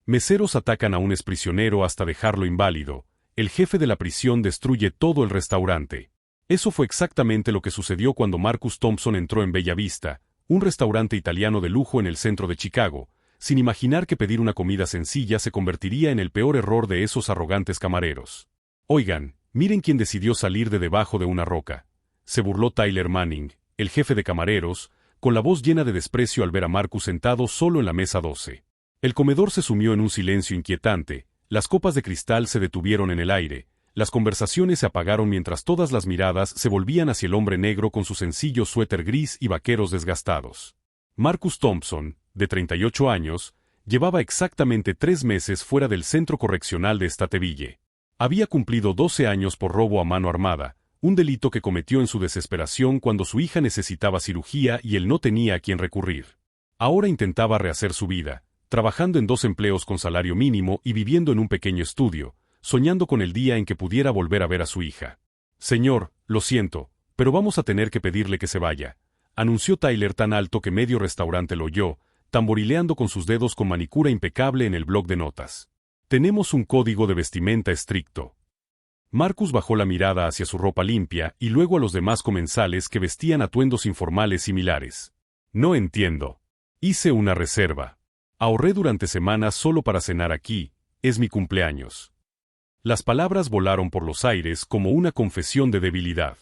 Meseros atacan a un exprisionero hasta dejarlo inválido. El jefe de la prisión destruye todo el restaurante. Eso fue exactamente lo que sucedió cuando Marcus Thompson entró en Bella Vista, un restaurante italiano de lujo en el centro de Chicago, sin imaginar que pedir una comida sencilla se convertiría en el peor error de esos arrogantes camareros. Oigan, miren quién decidió salir de debajo de una roca. Se burló Tyler Manning, el jefe de camareros, con la voz llena de desprecio al ver a Marcus sentado solo en la mesa 12. El comedor se sumió en un silencio inquietante, las copas de cristal se detuvieron en el aire, las conversaciones se apagaron mientras todas las miradas se volvían hacia el hombre negro con su sencillo suéter gris y vaqueros desgastados. Marcus Thompson, de 38 años, llevaba exactamente 3 meses fuera del centro correccional de Stateville. Había cumplido 12 años por robo a mano armada, un delito que cometió en su desesperación cuando su hija necesitaba cirugía y él no tenía a quien recurrir. Ahora intentaba rehacer su vida, trabajando en 2 empleos con salario mínimo y viviendo en un pequeño estudio, soñando con el día en que pudiera volver a ver a su hija. Señor, lo siento, pero vamos a tener que pedirle que se vaya, anunció Tyler tan alto que medio restaurante lo oyó, tamborileando con sus dedos con manicura impecable en el bloc de notas. Tenemos un código de vestimenta estricto. Marcus bajó la mirada hacia su ropa limpia y luego a los demás comensales que vestían atuendos informales similares. No entiendo. Hice una reserva. Ahorré durante semanas solo para cenar aquí, es mi cumpleaños. Las palabras volaron por los aires como una confesión de debilidad.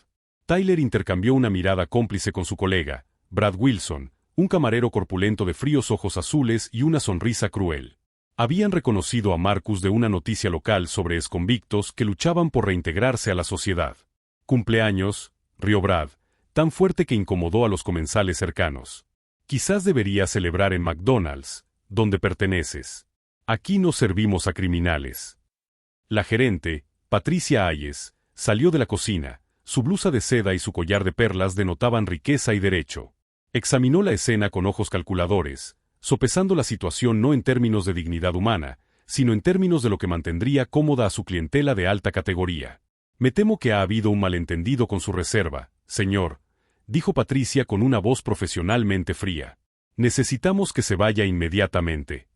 Tyler intercambió una mirada cómplice con su colega, Brad Wilson, un camarero corpulento de fríos ojos azules y una sonrisa cruel. Habían reconocido a Marcus de una noticia local sobre exconvictos que luchaban por reintegrarse a la sociedad. Cumpleaños, rió Brad, tan fuerte que incomodó a los comensales cercanos. Quizás deberías celebrar en McDonald's, donde perteneces. Aquí no servimos a criminales. La gerente, Patricia Hayes, salió de la cocina. Su blusa de seda y su collar de perlas denotaban riqueza y derecho. Examinó la escena con ojos calculadores, sopesando la situación no en términos de dignidad humana, sino en términos de lo que mantendría cómoda a su clientela de alta categoría. Me temo que ha habido un malentendido con su reserva, señor, dijo Patricia con una voz profesionalmente fría. Necesitamos que se vaya inmediatamente.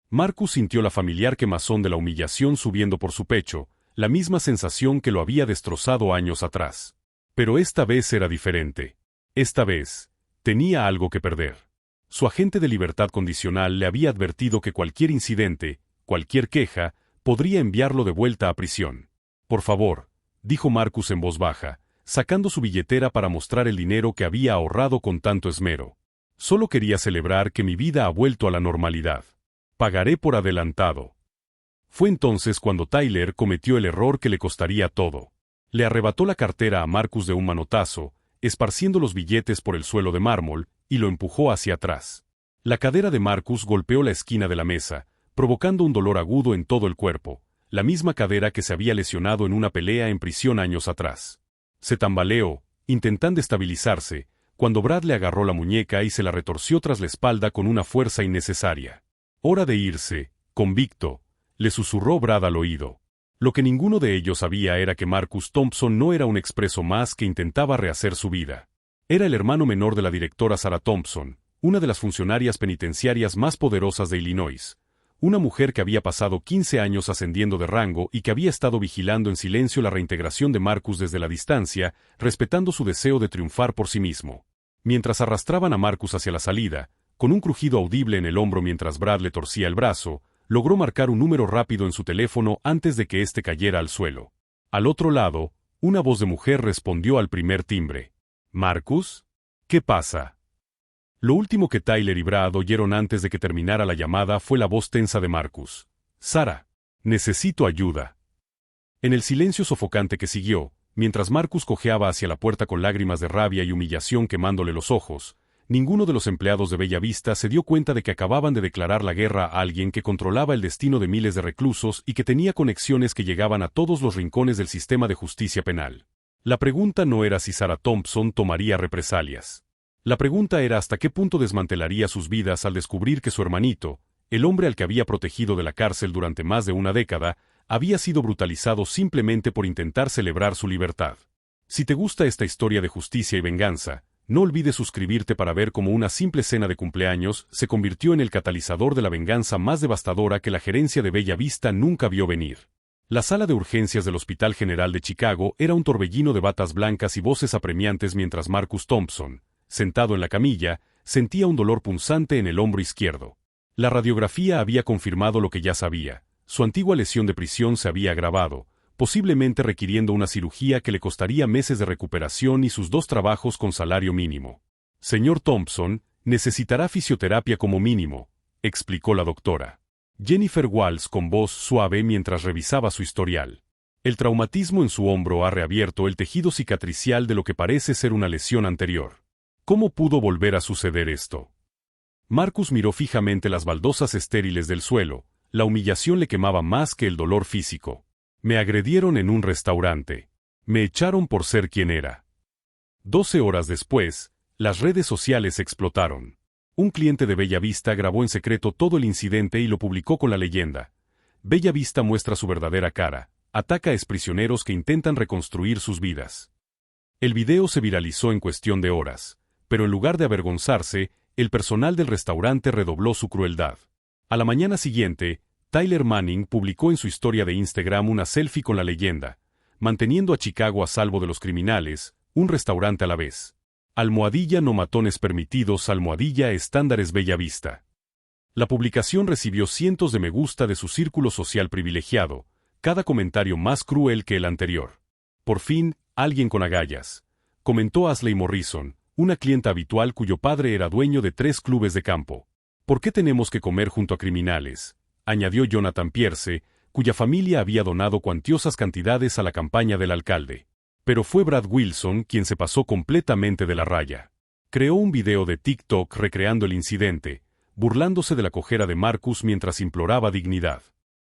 Marcus sintió la familiar quemazón de la humillación subiendo por su pecho, la misma sensación que lo había destrozado años atrás. Pero esta vez era diferente. Esta vez, tenía algo que perder. Su agente de libertad condicional le había advertido que cualquier incidente, cualquier queja, podría enviarlo de vuelta a prisión. Por favor, dijo Marcus en voz baja, sacando su billetera para mostrar el dinero que había ahorrado con tanto esmero. Solo quería celebrar que mi vida ha vuelto a la normalidad. Pagaré por adelantado. Fue entonces cuando Tyler cometió el error que le costaría todo. Le arrebató la cartera a Marcus de un manotazo, esparciendo los billetes por el suelo de mármol, y lo empujó hacia atrás. La cadera de Marcus golpeó la esquina de la mesa, provocando un dolor agudo en todo el cuerpo, la misma cadera que se había lesionado en una pelea en prisión años atrás. Se tambaleó, intentando estabilizarse, cuando Brad le agarró la muñeca y se la retorció tras la espalda con una fuerza innecesaria. Hora de irse, convicto, le susurró Brad al oído. Lo que ninguno de ellos sabía era que Marcus Thompson no era un expreso más que intentaba rehacer su vida. Era el hermano menor de la directora Sarah Thompson, una de las funcionarias penitenciarias más poderosas de Illinois, una mujer que había pasado 15 años ascendiendo de rango y que había estado vigilando en silencio la reintegración de Marcus desde la distancia, respetando su deseo de triunfar por sí mismo. Mientras arrastraban a Marcus hacia la salida, con un crujido audible en el hombro mientras Brad le torcía el brazo, logró marcar un número rápido en su teléfono antes de que éste cayera al suelo. Al otro lado, una voz de mujer respondió al primer timbre. ¿Marcus? ¿Qué pasa? Lo último que Tyler y Brad oyeron antes de que terminara la llamada fue la voz tensa de Marcus. Sara, necesito ayuda. En el silencio sofocante que siguió, mientras Marcus cojeaba hacia la puerta con lágrimas de rabia y humillación quemándole los ojos, ninguno de los empleados de Bella Vista se dio cuenta de que acababan de declarar la guerra a alguien que controlaba el destino de miles de reclusos y que tenía conexiones que llegaban a todos los rincones del sistema de justicia penal. La pregunta no era si Sarah Thompson tomaría represalias. La pregunta era hasta qué punto desmantelaría sus vidas al descubrir que su hermanito, el hombre al que había protegido de la cárcel durante más de una década, había sido brutalizado simplemente por intentar celebrar su libertad. Si te gusta esta historia de justicia y venganza, No olvides suscribirte para ver cómo una simple cena de cumpleaños se convirtió en el catalizador de la venganza más devastadora que la gerencia de Bella Vista nunca vio venir. La sala de urgencias del Hospital General de Chicago era un torbellino de batas blancas y voces apremiantes mientras Marcus Thompson, sentado en la camilla, sentía un dolor punzante en el hombro izquierdo. La radiografía había confirmado lo que ya sabía. Su antigua lesión de prisión se había agravado, posiblemente requiriendo una cirugía que le costaría meses de recuperación y sus 2 trabajos con salario mínimo. Señor Thompson, necesitará fisioterapia como mínimo, explicó la doctora Jennifer Walls con voz suave mientras revisaba su historial. El traumatismo en su hombro ha reabierto el tejido cicatricial de lo que parece ser una lesión anterior. ¿Cómo pudo volver a suceder esto? Marcus miró fijamente las baldosas estériles del suelo. La humillación le quemaba más que el dolor físico. Me agredieron en un restaurante. Me echaron por ser quien era. 12 horas después, las redes sociales explotaron. Un cliente de Bella Vista grabó en secreto todo el incidente y lo publicó con la leyenda: Bella Vista muestra su verdadera cara, ataca a exprisioneros que intentan reconstruir sus vidas. El video se viralizó en cuestión de horas, pero en lugar de avergonzarse, el personal del restaurante redobló su crueldad. A la mañana siguiente, Tyler Manning publicó en su historia de Instagram una selfie con la leyenda: manteniendo a Chicago a salvo de los criminales, un restaurante a la vez. Almohadilla no matones permitidos, almohadilla estándares Bella Vista. La publicación recibió cientos de me gusta de su círculo social privilegiado, cada comentario más cruel que el anterior. Por fin, alguien con agallas, comentó Ashley Morrison, una clienta habitual cuyo padre era dueño de 3 clubes de campo. ¿Por qué tenemos que comer junto a criminales?, añadió Jonathan Pierce, cuya familia había donado cuantiosas cantidades a la campaña del alcalde. Pero fue Brad Wilson quien se pasó completamente de la raya. Creó un video de TikTok recreando el incidente, burlándose de la cojera de Marcus mientras imploraba dignidad.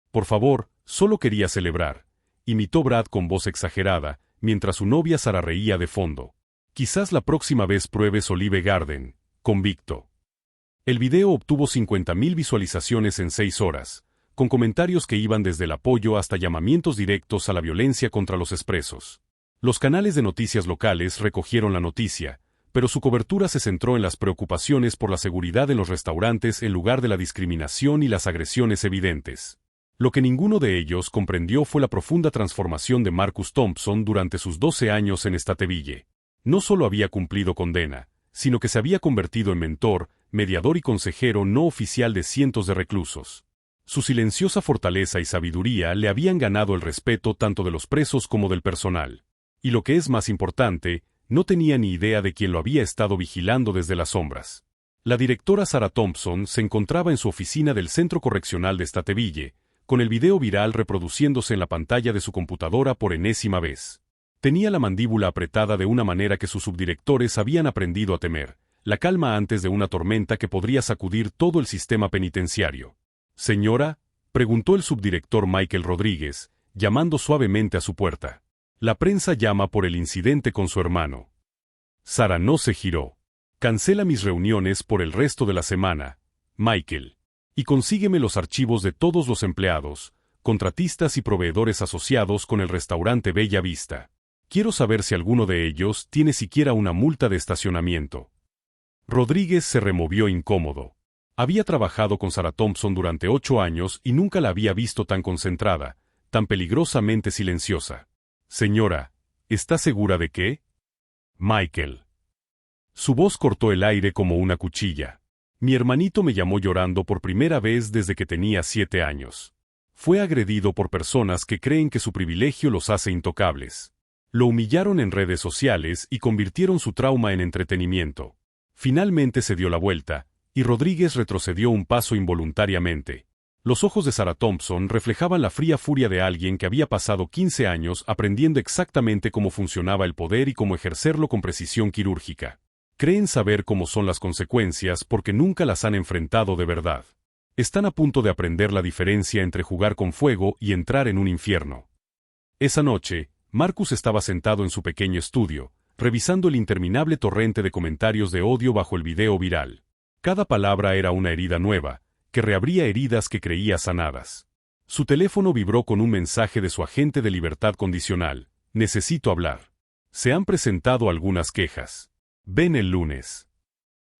Por favor, solo quería celebrar, imitó Brad con voz exagerada, mientras su novia Sara reía de fondo. Quizás la próxima vez pruebes Olive Garden, convicto. El video obtuvo 50.000 visualizaciones en 6 horas, con comentarios que iban desde el apoyo hasta llamamientos directos a la violencia contra los expresos. Los canales de noticias locales recogieron la noticia, pero su cobertura se centró en las preocupaciones por la seguridad en los restaurantes en lugar de la discriminación y las agresiones evidentes. Lo que ninguno de ellos comprendió fue la profunda transformación de Marcus Thompson durante sus 12 años en Stateville. No solo había cumplido condena, sino que se había convertido en mentor, mediador y consejero no oficial de cientos de reclusos. Su silenciosa fortaleza y sabiduría le habían ganado el respeto tanto de los presos como del personal. Y lo que es más importante, no tenía ni idea de quién lo había estado vigilando desde las sombras. La directora Sarah Thompson se encontraba en su oficina del Centro Correccional de Stateville, con el video viral reproduciéndose en la pantalla de su computadora por enésima vez. Tenía la mandíbula apretada de una manera que sus subdirectores habían aprendido a temer, la calma antes de una tormenta que podría sacudir todo el sistema penitenciario. «Señora», preguntó el subdirector Michael Rodríguez, llamando suavemente a su puerta. La prensa llama por el incidente con su hermano. Sara no se giró. Cancela mis reuniones por el resto de la semana, Michael. Y consígueme los archivos de todos los empleados, contratistas y proveedores asociados con el restaurante Bella Vista. Quiero saber si alguno de ellos tiene siquiera una multa de estacionamiento. Rodríguez se removió incómodo. Había trabajado con Sarah Thompson durante 8 años y nunca la había visto tan concentrada, tan peligrosamente silenciosa. Señora, ¿está segura de qué? Michael. Su voz cortó el aire como una cuchilla. Mi hermanito me llamó llorando por primera vez desde que tenía 7 años. Fue agredido por personas que creen que su privilegio los hace intocables. Lo humillaron en redes sociales y convirtieron su trauma en entretenimiento. Finalmente se dio la vuelta, y Rodríguez retrocedió un paso involuntariamente. Los ojos de Sarah Thompson reflejaban la fría furia de alguien que había pasado 15 años aprendiendo exactamente cómo funcionaba el poder y cómo ejercerlo con precisión quirúrgica. Creen saber cómo son las consecuencias porque nunca las han enfrentado de verdad. Están a punto de aprender la diferencia entre jugar con fuego y entrar en un infierno. Esa noche, Marcus estaba sentado en su pequeño estudio, revisando el interminable torrente de comentarios de odio bajo el video viral. Cada palabra era una herida nueva, que reabría heridas que creía sanadas. Su teléfono vibró con un mensaje de su agente de libertad condicional: «Necesito hablar. Se han presentado algunas quejas». Ven el lunes.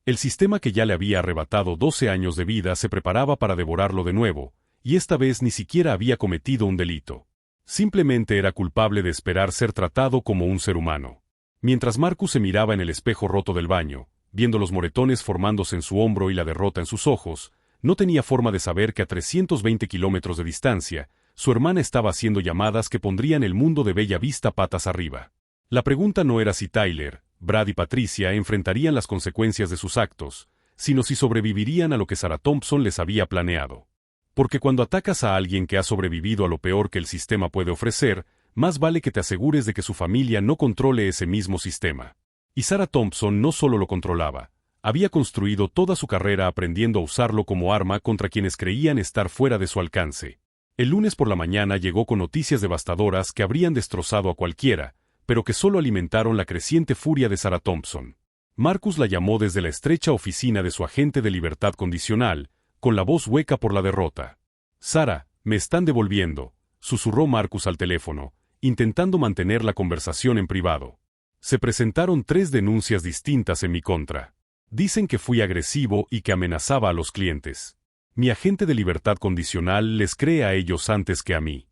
El sistema que ya le había arrebatado 12 años de vida se preparaba para devorarlo de nuevo, y esta vez ni siquiera había cometido un delito. Simplemente era culpable de esperar ser tratado como un ser humano. Mientras Marcus se miraba en el espejo roto del baño, viendo los moretones formándose en su hombro y la derrota en sus ojos, no tenía forma de saber que a 320 kilómetros de distancia, su hermana estaba haciendo llamadas que pondrían el mundo de Bella Vista patas arriba. La pregunta no era si Tyler, Brad y Patricia enfrentarían las consecuencias de sus actos, sino si sobrevivirían a lo que Sarah Thompson les había planeado. Porque cuando atacas a alguien que ha sobrevivido a lo peor que el sistema puede ofrecer, más vale que te asegures de que su familia no controle ese mismo sistema. Y Sarah Thompson no solo lo controlaba, había construido toda su carrera aprendiendo a usarlo como arma contra quienes creían estar fuera de su alcance. El lunes por la mañana llegó con noticias devastadoras que habrían destrozado a cualquiera, pero que solo alimentaron la creciente furia de Sarah Thompson. Marcus la llamó desde la estrecha oficina de su agente de libertad condicional, con la voz hueca por la derrota. «Sarah, me están devolviendo», susurró Marcus al teléfono, intentando mantener la conversación en privado. Se presentaron 3 denuncias distintas en mi contra. Dicen que fui agresivo y que amenazaba a los clientes. Mi agente de libertad condicional les cree a ellos antes que a mí.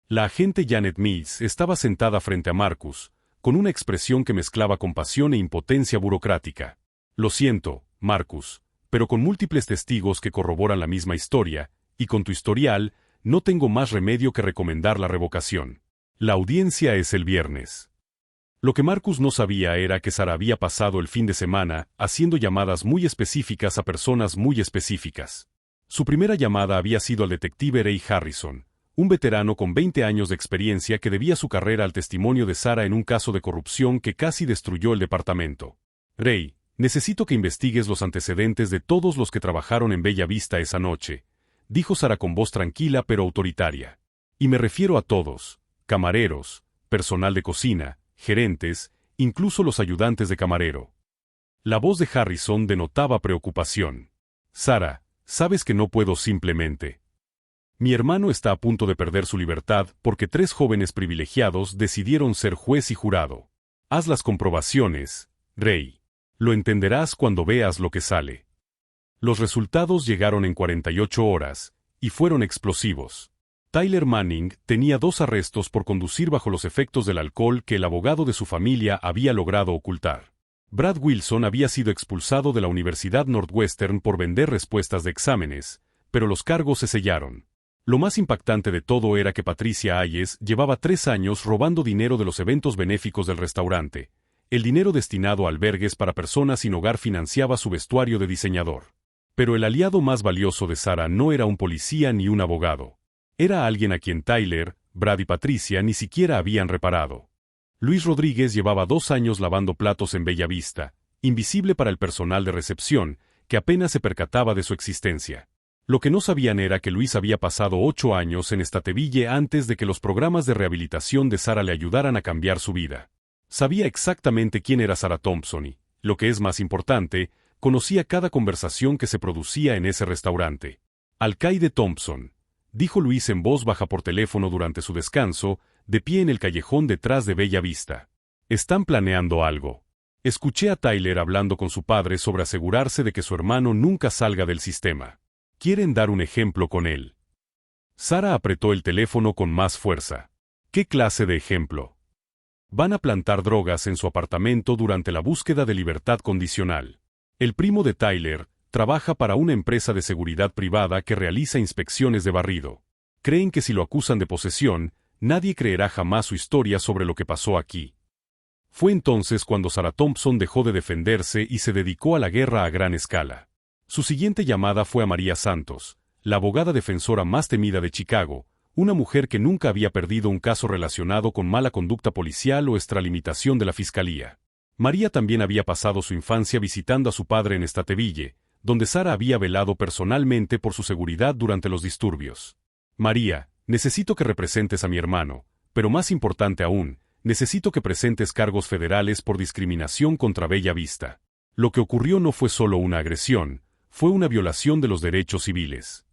La agente Janet Mills estaba sentada frente a Marcus, con una expresión que mezclaba compasión e impotencia burocrática. «Lo siento, Marcus, pero con múltiples testigos que corroboran la misma historia, y con tu historial, no tengo más remedio que recomendar la revocación. La audiencia es el viernes». Lo que Marcus no sabía era que Sarah había pasado el fin de semana haciendo llamadas muy específicas a personas muy específicas. Su primera llamada había sido al detective Ray Harrison, un veterano con 20 años de experiencia que debía su carrera al testimonio de Sarah en un caso de corrupción que casi destruyó el departamento. «Ray, necesito que investigues los antecedentes de todos los que trabajaron en Bella Vista esa noche», dijo Sarah con voz tranquila pero autoritaria. «Y me refiero a todos, camareros, personal de cocina, gerentes, incluso los ayudantes de camarero». La voz de Harrison denotaba preocupación. «Sarah, sabes que no puedo simplemente. Mi hermano está a punto de perder su libertad porque 3 jóvenes privilegiados decidieron ser juez y jurado. Haz las comprobaciones, Ray. Lo entenderás cuando veas lo que sale». Los resultados llegaron en 48 horas, y fueron explosivos. Tyler Manning tenía 2 arrestos por conducir bajo los efectos del alcohol que el abogado de su familia había logrado ocultar. Brad Wilson había sido expulsado de la Universidad Northwestern por vender respuestas de exámenes, pero los cargos se sellaron. Lo más impactante de todo era que Patricia Hayes llevaba 3 años robando dinero de los eventos benéficos del restaurante. El dinero destinado a albergues para personas sin hogar financiaba su vestuario de diseñador. Pero el aliado más valioso de Sarah no era un policía ni un abogado. Era alguien a quien Tyler, Brad y Patricia ni siquiera habían reparado. Luis Rodríguez llevaba 2 años lavando platos en Bella Vista, invisible para el personal de recepción, que apenas se percataba de su existencia. Lo que no sabían era que Luis había pasado 8 años en Stateville antes de que los programas de rehabilitación de Sarah le ayudaran a cambiar su vida. Sabía exactamente quién era Sarah Thompson y, lo que es más importante, conocía cada conversación que se producía en ese restaurante. «Alcaide Thompson», dijo Luis en voz baja por teléfono durante su descanso, de pie en el callejón detrás de Bella Vista. «Están planeando algo». Escuché a Tyler hablando con su padre sobre asegurarse de que su hermano nunca salga del sistema. «Quieren dar un ejemplo con él». Sarah apretó el teléfono con más fuerza. «¿Qué clase de ejemplo?» «Van a plantar drogas en su apartamento durante la búsqueda de libertad condicional». El primo de Tyler trabaja para una empresa de seguridad privada que realiza inspecciones de barrido. Creen que si lo acusan de posesión, nadie creerá jamás su historia sobre lo que pasó aquí. Fue entonces cuando Sarah Thompson dejó de defenderse y se dedicó a la guerra a gran escala. Su siguiente llamada fue a María Santos, la abogada defensora más temida de Chicago, una mujer que nunca había perdido un caso relacionado con mala conducta policial o extralimitación de la fiscalía. María también había pasado su infancia visitando a su padre en Stateville, donde Sarah había velado personalmente por su seguridad durante los disturbios. «María, necesito que representes a mi hermano, pero más importante aún, necesito que presentes cargos federales por discriminación contra Bella Vista. Lo que ocurrió no fue solo una agresión, fue una violación de los derechos civiles».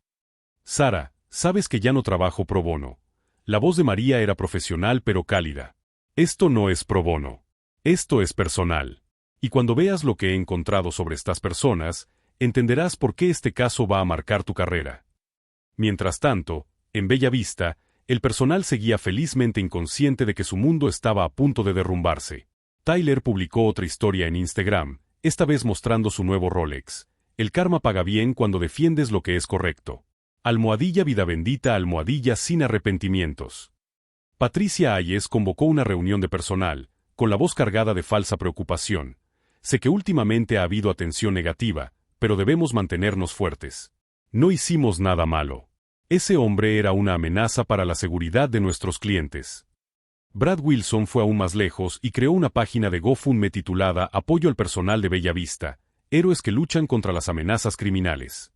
«Sarah, sabes que ya no trabajo pro bono». La voz de María era profesional pero cálida. «Esto no es pro bono. Esto es personal. Y cuando veas lo que he encontrado sobre estas personas, entenderás por qué este caso va a marcar tu carrera. Mientras tanto, en Bella Vista, el personal seguía felizmente inconsciente de que su mundo estaba a punto de derrumbarse. Tyler publicó otra historia en Instagram, esta vez mostrando su nuevo Rolex. El karma paga bien cuando defiendes lo que es correcto. Almohadilla vida bendita, almohadilla sin arrepentimientos. Patricia Hayes convocó una reunión de personal, con la voz cargada de falsa preocupación. Sé que últimamente ha habido atención negativa, pero debemos mantenernos fuertes. No hicimos nada malo. Ese hombre era una amenaza para la seguridad de nuestros clientes. Brad Wilson fue aún más lejos y creó una página de GoFundMe titulada Apoyo al personal de Bella Vista, héroes que luchan contra las amenazas criminales.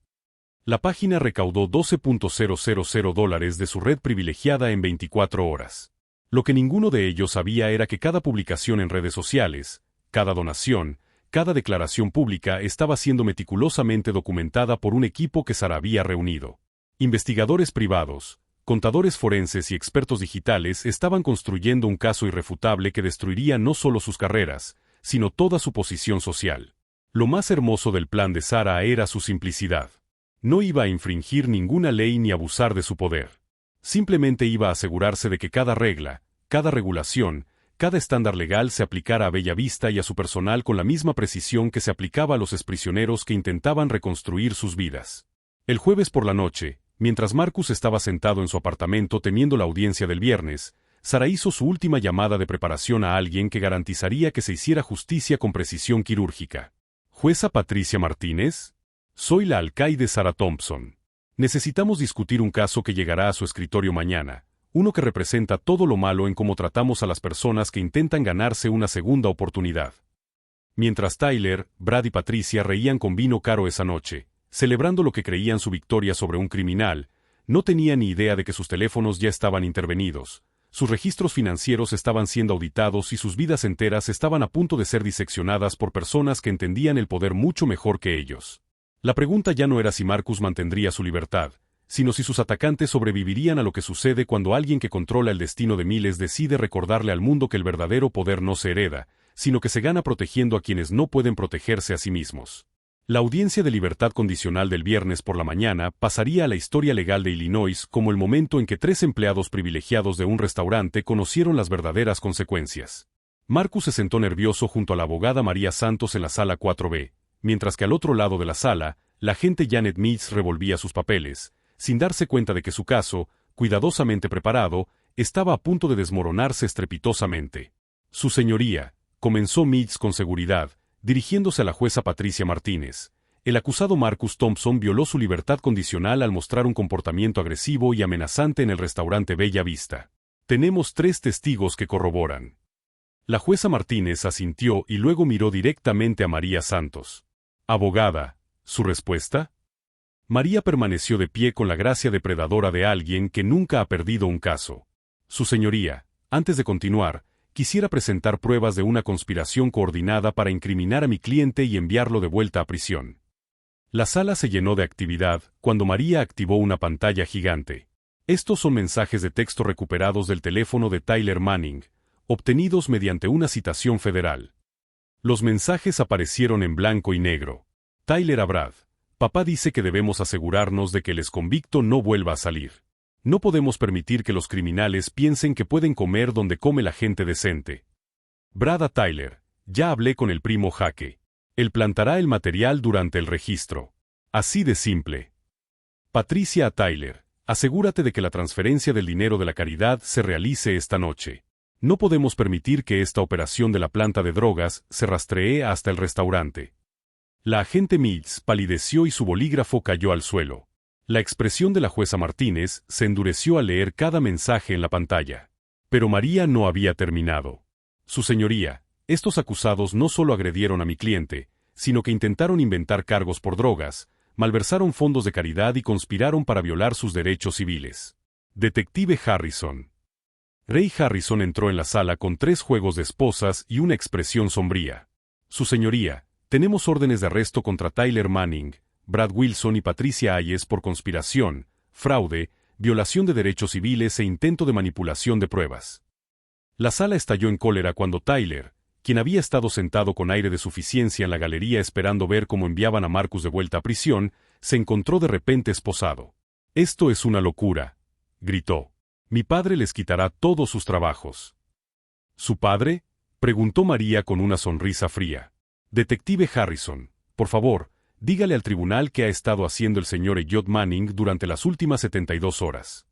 La página recaudó $12.000 de su red privilegiada en 24 horas. Lo que ninguno de ellos sabía era que cada publicación en redes sociales, cada donación, cada declaración pública estaba siendo meticulosamente documentada por un equipo que Sara había reunido. Investigadores privados, contadores forenses y expertos digitales estaban construyendo un caso irrefutable que destruiría no solo sus carreras, sino toda su posición social. Lo más hermoso del plan de Sara era su simplicidad. No iba a infringir ninguna ley ni abusar de su poder. Simplemente iba a asegurarse de que cada regla, cada regulación, cada estándar legal se aplicara a Bella Vista y a su personal con la misma precisión que se aplicaba a los exprisioneros que intentaban reconstruir sus vidas. El jueves por la noche, mientras Marcus estaba sentado en su apartamento temiendo la audiencia del viernes, Sara hizo su última llamada de preparación a alguien que garantizaría que se hiciera justicia con precisión quirúrgica. ¿Jueza Patricia Martínez? Soy la alcaide Sara Thompson. Necesitamos discutir un caso que llegará a su escritorio mañana, uno que representa todo lo malo en cómo tratamos a las personas que intentan ganarse una segunda oportunidad. Mientras Tyler, Brad y Patricia reían con vino caro esa noche, celebrando lo que creían su victoria sobre un criminal, no tenían ni idea de que sus teléfonos ya estaban intervenidos, sus registros financieros estaban siendo auditados y sus vidas enteras estaban a punto de ser diseccionadas por personas que entendían el poder mucho mejor que ellos. La pregunta ya no era si Marcus mantendría su libertad, sino si sus atacantes sobrevivirían a lo que sucede cuando alguien que controla el destino de miles decide recordarle al mundo que el verdadero poder no se hereda, sino que se gana protegiendo a quienes no pueden protegerse a sí mismos. La audiencia de libertad condicional del viernes por la mañana pasaría a la historia legal de Illinois como el momento en que 3 empleados privilegiados de un restaurante conocieron las verdaderas consecuencias. Marcus se sentó nervioso junto a la abogada María Santos en la sala 4B, mientras que al otro lado de la sala, la agente Janet Meads revolvía sus papeles, sin darse cuenta de que su caso, cuidadosamente preparado, estaba a punto de desmoronarse estrepitosamente. Su señoría, comenzó Meads con seguridad, dirigiéndose a la jueza Patricia Martínez. El acusado Marcus Thompson violó su libertad condicional al mostrar un comportamiento agresivo y amenazante en el restaurante Bella Vista. Tenemos 3 testigos que corroboran. La jueza Martínez asintió y luego miró directamente a María Santos. Abogada, ¿su respuesta? María permaneció de pie con la gracia depredadora de alguien que nunca ha perdido un caso. Su señoría, antes de continuar, quisiera presentar pruebas de una conspiración coordinada para incriminar a mi cliente y enviarlo de vuelta a prisión. La sala se llenó de actividad cuando María activó una pantalla gigante. Estos son mensajes de texto recuperados del teléfono de Tyler Manning, obtenidos mediante una citación federal. Los mensajes aparecieron en blanco y negro. Tyler a Brad. Papá dice que debemos asegurarnos de que el exconvicto no vuelva a salir. No podemos permitir que los criminales piensen que pueden comer donde come la gente decente. Brad a Tyler. Ya hablé con el primo Jaque. Él plantará el material durante el registro. Así de simple. Patricia a Tyler. Asegúrate de que la transferencia del dinero de la caridad se realice esta noche. No podemos permitir que esta operación de la planta de drogas se rastree hasta el restaurante. La agente Meads palideció y su bolígrafo cayó al suelo. La expresión de la jueza Martínez se endureció al leer cada mensaje en la pantalla. Pero María no había terminado. Su señoría, estos acusados no solo agredieron a mi cliente, sino que intentaron inventar cargos por drogas, malversaron fondos de caridad y conspiraron para violar sus derechos civiles. Detective Harrison. Ray Harrison entró en la sala con 3 juegos de esposas y una expresión sombría. Su señoría, tenemos órdenes de arresto contra Tyler Manning, Brad Wilson y Patricia Hayes por conspiración, fraude, violación de derechos civiles e intento de manipulación de pruebas. La sala estalló en cólera cuando Tyler, quien había estado sentado con aire de suficiencia en la galería esperando ver cómo enviaban a Marcus de vuelta a prisión, se encontró de repente esposado. «Esto es una locura», gritó. «Mi padre les quitará todos sus trabajos». «¿Su padre?», preguntó María con una sonrisa fría. «Detective Harrison, por favor, dígale al tribunal qué ha estado haciendo el señor Elliot Manning durante las últimas 72 horas».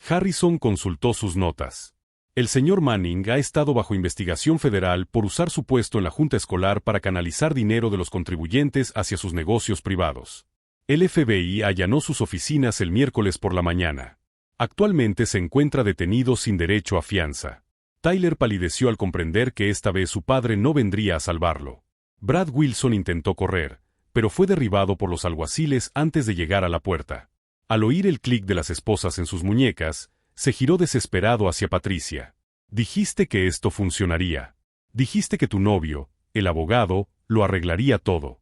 Harrison consultó sus notas. El señor Manning ha estado bajo investigación federal por usar su puesto en la junta escolar para canalizar dinero de los contribuyentes hacia sus negocios privados. El FBI allanó sus oficinas el miércoles por la mañana. Actualmente se encuentra detenido sin derecho a fianza. Tyler palideció al comprender que esta vez su padre no vendría a salvarlo. Brad Wilson intentó correr, pero fue derribado por los alguaciles antes de llegar a la puerta. Al oír el clic de las esposas en sus muñecas, se giró desesperado hacia Patricia. «Dijiste que esto funcionaría. Dijiste que tu novio, el abogado, lo arreglaría todo».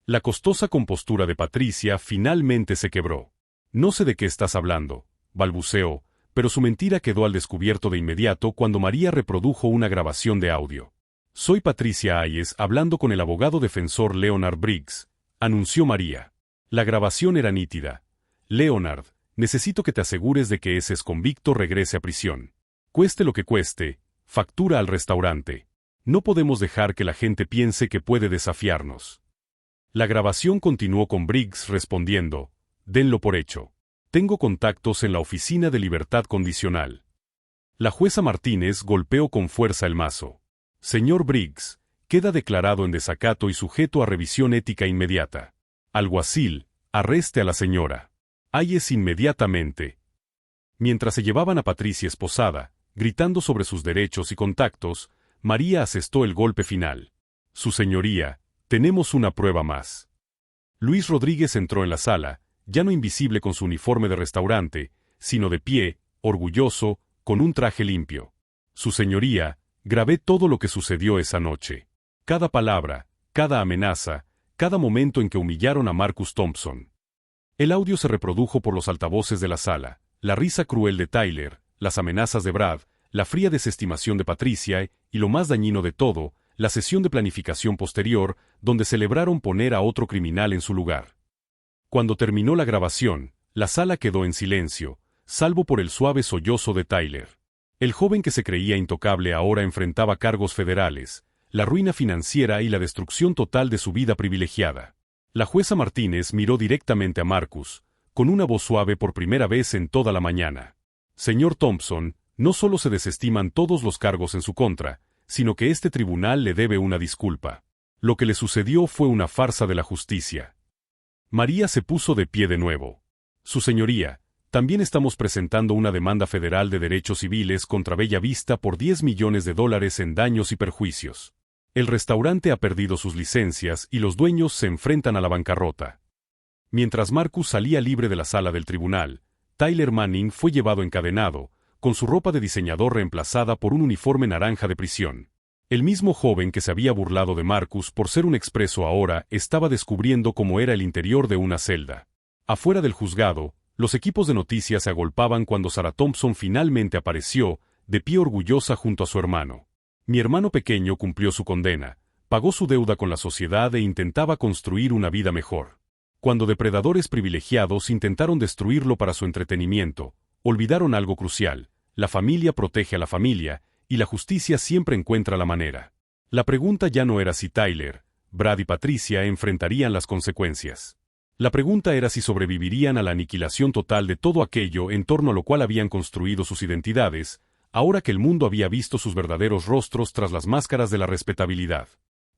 La costosa compostura de Patricia finalmente se quebró. «No sé de qué estás hablando», balbuceó, pero su mentira quedó al descubierto de inmediato cuando María reprodujo una grabación de audio. «Soy Patricia Hayes hablando con el abogado defensor Leonard Briggs», anunció María. La grabación era nítida. «Leonard, necesito que te asegures de que ese exconvicto regrese a prisión. Cueste lo que cueste, factura al restaurante. No podemos dejar que la gente piense que puede desafiarnos». La grabación continuó con Briggs respondiendo: «Denlo por hecho. Tengo contactos en la Oficina de Libertad Condicional». La jueza Martínez golpeó con fuerza el mazo. «Señor Briggs, queda declarado en desacato y sujeto a revisión ética inmediata. Alguacil, arreste a la señora Hayes inmediatamente». Mientras se llevaban a Patricia esposada, gritando sobre sus derechos y contactos, María asestó el golpe final. «Su señoría, tenemos una prueba más». Luis Rodríguez entró en la sala, ya no invisible con su uniforme de restaurante, sino de pie, orgulloso, con un traje limpio. «Su señoría, grabé todo lo que sucedió esa noche. Cada palabra, cada amenaza, cada momento en que humillaron a Marcus Thompson». El audio se reprodujo por los altavoces de la sala, la risa cruel de Tyler, las amenazas de Brad, la fría desestimación de Patricia y, lo más dañino de todo, la sesión de planificación posterior, donde celebraron poner a otro criminal en su lugar. Cuando terminó la grabación, la sala quedó en silencio, salvo por el suave sollozo de Tyler. El joven que se creía intocable ahora enfrentaba cargos federales, la ruina financiera y la destrucción total de su vida privilegiada. La jueza Martínez miró directamente a Marcus, con una voz suave por primera vez en toda la mañana. «Señor Thompson, no solo se desestiman todos los cargos en su contra, sino que este tribunal le debe una disculpa. Lo que le sucedió fue una farsa de la justicia». María se puso de pie de nuevo. «Su señoría, también estamos presentando una demanda federal de derechos civiles contra Bella Vista por $10 millones en daños y perjuicios. El restaurante ha perdido sus licencias y los dueños se enfrentan a la bancarrota». Mientras Marcus salía libre de la sala del tribunal, Tyler Manning fue llevado encadenado, con su ropa de diseñador reemplazada por un uniforme naranja de prisión. El mismo joven que se había burlado de Marcus por ser un expreso ahora estaba descubriendo cómo era el interior de una celda. Afuera del juzgado, los equipos de noticias se agolpaban cuando Sarah Thompson finalmente apareció, de pie orgullosa junto a su hermano. «Mi hermano pequeño cumplió su condena, pagó su deuda con la sociedad e intentaba construir una vida mejor. Cuando depredadores privilegiados intentaron destruirlo para su entretenimiento, olvidaron algo crucial: la familia protege a la familia, y la justicia siempre encuentra la manera». La pregunta ya no era si Tyler, Brad y Patricia enfrentarían las consecuencias. La pregunta era si sobrevivirían a la aniquilación total de todo aquello en torno a lo cual habían construido sus identidades, ahora que el mundo había visto sus verdaderos rostros tras las máscaras de la respetabilidad.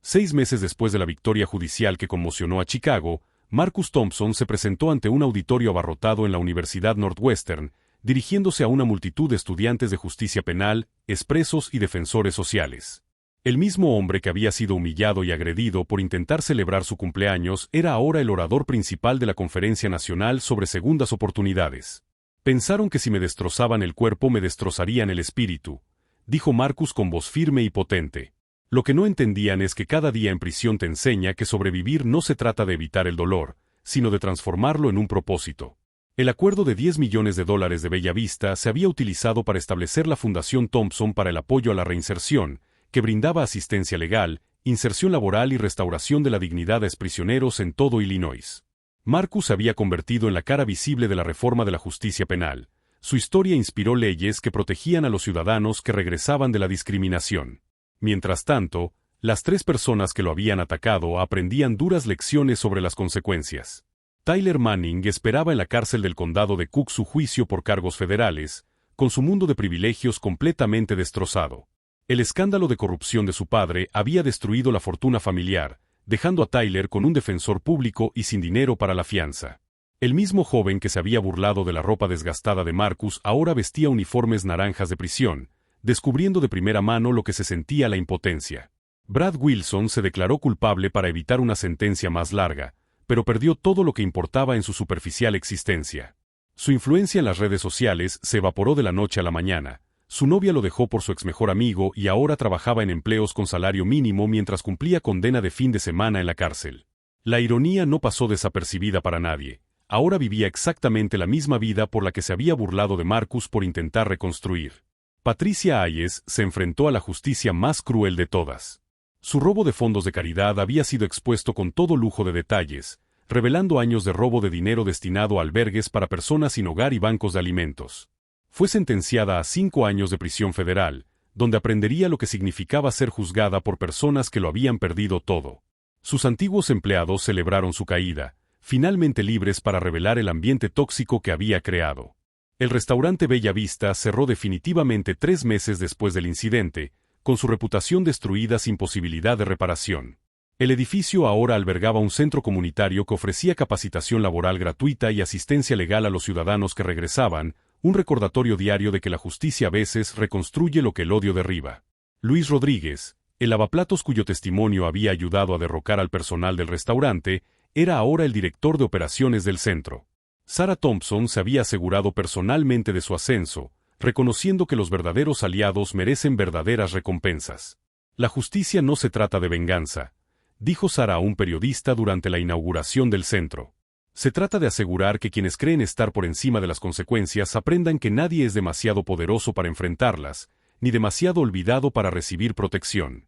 6 meses después de la victoria judicial que conmocionó a Chicago, Marcus Thompson se presentó ante un auditorio abarrotado en la Universidad Northwestern, dirigiéndose a una multitud de estudiantes de justicia penal, expresos y defensores sociales. El mismo hombre que había sido humillado y agredido por intentar celebrar su cumpleaños era ahora el orador principal de la Conferencia Nacional sobre Segundas Oportunidades. «Pensaron que si me destrozaban el cuerpo me destrozarían el espíritu», dijo Marcus con voz firme y potente. «Lo que no entendían es que cada día en prisión te enseña que sobrevivir no se trata de evitar el dolor, sino de transformarlo en un propósito». El acuerdo de $10 millones de Bella Vista se había utilizado para establecer la Fundación Thompson para el apoyo a la reinserción, que brindaba asistencia legal, inserción laboral y restauración de la dignidad a exprisioneros en todo Illinois. Marcus se había convertido en la cara visible de la reforma de la justicia penal. Su historia inspiró leyes que protegían a los ciudadanos que regresaban de la discriminación. Mientras tanto, las 3 personas que lo habían atacado aprendían duras lecciones sobre las consecuencias. Tyler Manning esperaba en la cárcel del condado de Cook su juicio por cargos federales, con su mundo de privilegios completamente destrozado. El escándalo de corrupción de su padre había destruido la fortuna familiar, dejando a Tyler con un defensor público y sin dinero para la fianza. El mismo joven que se había burlado de la ropa desgastada de Marcus ahora vestía uniformes naranjas de prisión, descubriendo de primera mano lo que se sentía la impotencia. Brad Wilson se declaró culpable para evitar una sentencia más larga, pero perdió todo lo que importaba en su superficial existencia. Su influencia en las redes sociales se evaporó de la noche a la mañana. Su novia lo dejó por su exmejor amigo y ahora trabajaba en empleos con salario mínimo mientras cumplía condena de fin de semana en la cárcel. La ironía no pasó desapercibida para nadie. Ahora vivía exactamente la misma vida por la que se había burlado de Marcus por intentar reconstruir. Patricia Hayes se enfrentó a la justicia más cruel de todas. Su robo de fondos de caridad había sido expuesto con todo lujo de detalles, revelando años de robo de dinero destinado a albergues para personas sin hogar y bancos de alimentos. Fue sentenciada a 5 años de prisión federal, donde aprendería lo que significaba ser juzgada por personas que lo habían perdido todo. Sus antiguos empleados celebraron su caída, finalmente libres para revelar el ambiente tóxico que había creado. El restaurante Bella Vista cerró definitivamente 3 meses después del incidente, con su reputación destruida sin posibilidad de reparación. El edificio ahora albergaba un centro comunitario que ofrecía capacitación laboral gratuita y asistencia legal a los ciudadanos que regresaban, un recordatorio diario de que la justicia a veces reconstruye lo que el odio derriba. Luis Rodríguez, el lavaplatos cuyo testimonio había ayudado a derrocar al personal del restaurante, era ahora el director de operaciones del centro. Sarah Thompson se había asegurado personalmente de su ascenso, reconociendo que los verdaderos aliados merecen verdaderas recompensas. La justicia no se trata de venganza, dijo Sarah a un periodista durante la inauguración del centro. Se trata de asegurar que quienes creen estar por encima de las consecuencias aprendan que nadie es demasiado poderoso para enfrentarlas, ni demasiado olvidado para recibir protección.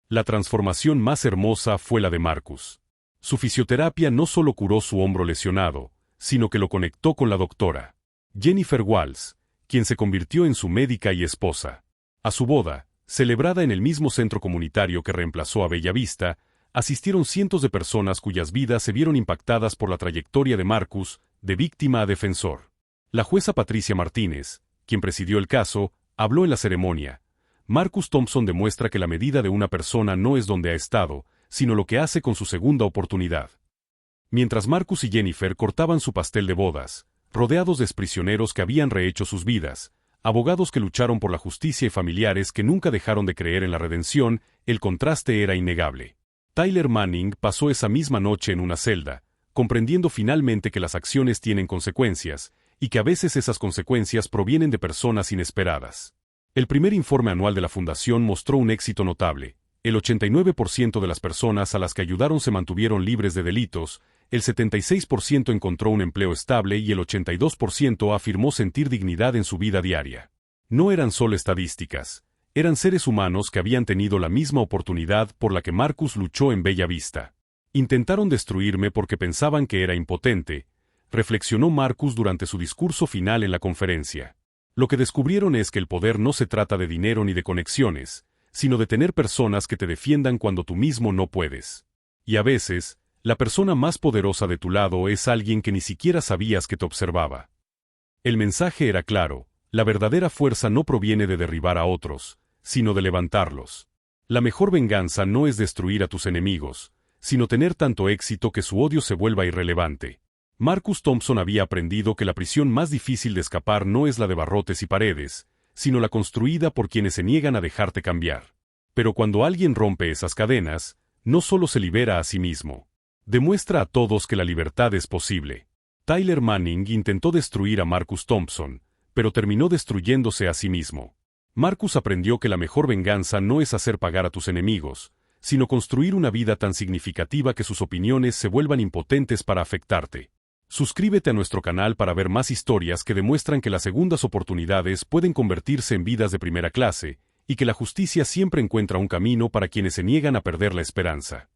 La transformación más hermosa fue la de Marcus. Su fisioterapia no solo curó su hombro lesionado, sino que lo conectó con la doctora Jennifer Walls, quien se convirtió en su médica y esposa. A su boda, celebrada en el mismo centro comunitario que reemplazó a Bella Vista, asistieron cientos de personas cuyas vidas se vieron impactadas por la trayectoria de Marcus, de víctima a defensor. La jueza Patricia Martínez, quien presidió el caso, habló en la ceremonia. Marcus Thompson demuestra que la medida de una persona no es donde ha estado, sino lo que hace con su segunda oportunidad. Mientras Marcus y Jennifer cortaban su pastel de bodas, rodeados de exprisioneros que habían rehecho sus vidas, abogados que lucharon por la justicia y familiares que nunca dejaron de creer en la redención, el contraste era innegable. Tyler Manning pasó esa misma noche en una celda, comprendiendo finalmente que las acciones tienen consecuencias, y que a veces esas consecuencias provienen de personas inesperadas. El primer informe anual de la Fundación mostró un éxito notable. El 89% de las personas a las que ayudaron se mantuvieron libres de delitos, el 76% encontró un empleo estable y el 82% afirmó sentir dignidad en su vida diaria. No eran solo estadísticas. Eran seres humanos que habían tenido la misma oportunidad por la que Marcus luchó en Bella Vista. Intentaron destruirme porque pensaban que era impotente, reflexionó Marcus durante su discurso final en la conferencia. Lo que descubrieron es que el poder no se trata de dinero ni de conexiones, sino de tener personas que te defiendan cuando tú mismo no puedes. Y a veces, la persona más poderosa de tu lado es alguien que ni siquiera sabías que te observaba. El mensaje era claro: la verdadera fuerza no proviene de derribar a otros, sino de levantarlos. La mejor venganza no es destruir a tus enemigos, sino tener tanto éxito que su odio se vuelva irrelevante. Marcus Thompson había aprendido que la prisión más difícil de escapar no es la de barrotes y paredes, sino la construida por quienes se niegan a dejarte cambiar. Pero cuando alguien rompe esas cadenas, no solo se libera a sí mismo, demuestra a todos que la libertad es posible. Tyler Manning intentó destruir a Marcus Thompson, pero terminó destruyéndose a sí mismo. Marcus aprendió que la mejor venganza no es hacer pagar a tus enemigos, sino construir una vida tan significativa que sus opiniones se vuelvan impotentes para afectarte. Suscríbete a nuestro canal para ver más historias que demuestran que las segundas oportunidades pueden convertirse en vidas de primera clase, y que la justicia siempre encuentra un camino para quienes se niegan a perder la esperanza.